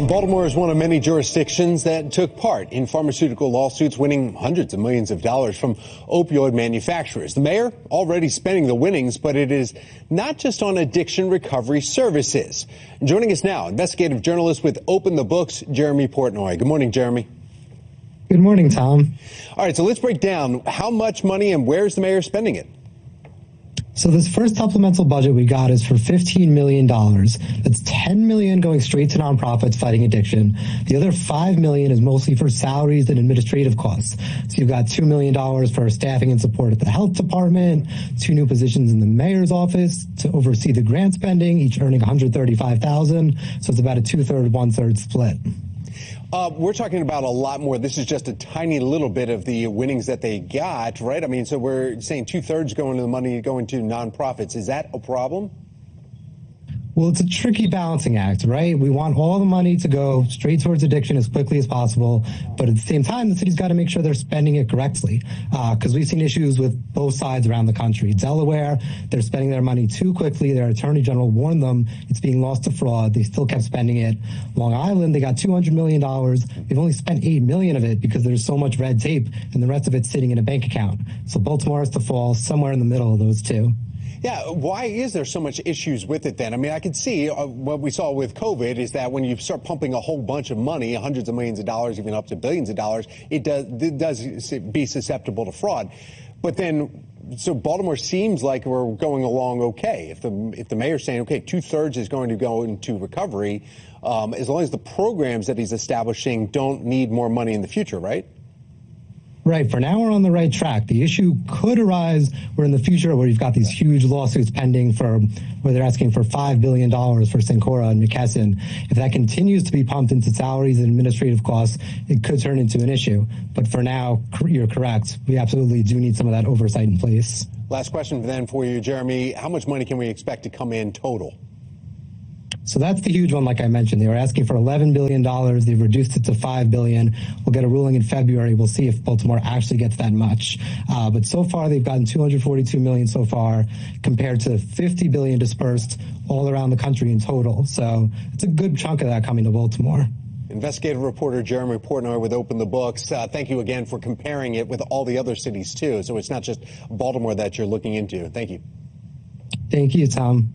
Baltimore is one of many jurisdictions that took part in pharmaceutical lawsuits, winning hundreds of millions of dollars from opioid manufacturers. The mayor already spending the winnings, but it is not just on addiction recovery services. Joining us now, investigative journalist with Open the Books, Jeremy Portnoy. Good morning, Jeremy. Good morning, Tom. All right, so let's break down how much money and where's the mayor spending it? So this first supplemental budget we got is for $15 million. That's $10 million going straight to nonprofits fighting addiction. The other $5 million is mostly for salaries and administrative costs. So you've got $2 million for staffing and support at the health department, 2 new positions in the mayor's office to oversee the grant spending, each earning $135,000. So it's about a 2/3, 1/3 split. We're talking about a lot more. This is just a tiny little bit of the winnings that they got, right? I mean, so we're saying 2/3 going to the money going to nonprofits. Is that a problem? Well, it's a tricky balancing act, right? We want all the money to go straight towards addiction as quickly as possible. But at the same time, the city's got to make sure they're spending it correctly, because we've seen issues with both sides around the country. Delaware, they're spending their money too quickly. Their attorney general warned them it's being lost to fraud. They still kept spending it. Long Island, they got $200 million. We've only spent $8 million of it because there's so much red tape, and the rest of it's sitting in a bank account. So Baltimore has to fall somewhere in the middle of those two. Yeah, why is there so much issues with it then? I mean, I can see what we saw with COVID is that when you start pumping a whole bunch of money, hundreds of millions of dollars, even up to billions of dollars, it does be susceptible to fraud. But then, so Baltimore seems like we're going along okay. If the mayor's saying, okay, 2/3 is going to go into recovery, as long as the programs that he's establishing don't need more money in the future, right? Right. For now, we're on the right track. The issue could arise where in the future where you've got these huge lawsuits pending where they're asking for $5 billion for Sincora and McKesson. If that continues to be pumped into salaries and administrative costs, it could turn into an issue. But for now, you're correct. We absolutely do need some of that oversight in place. Last question then for you, Jeremy. How much money can we expect to come in total? So that's the huge one, like I mentioned. They were asking for $11 billion. They've reduced it to $5 billion. We'll get a ruling in February. We'll see if Baltimore actually gets that much. But so far, they've gotten $242 million so far, compared to $50 billion dispersed all around the country in total. So it's a good chunk of that coming to Baltimore. Investigative reporter Jeremy Portnoy with Open the Books. Thank you again for comparing it with all the other cities, too. So it's not just Baltimore that you're looking into. Thank you. Thank you, Tom.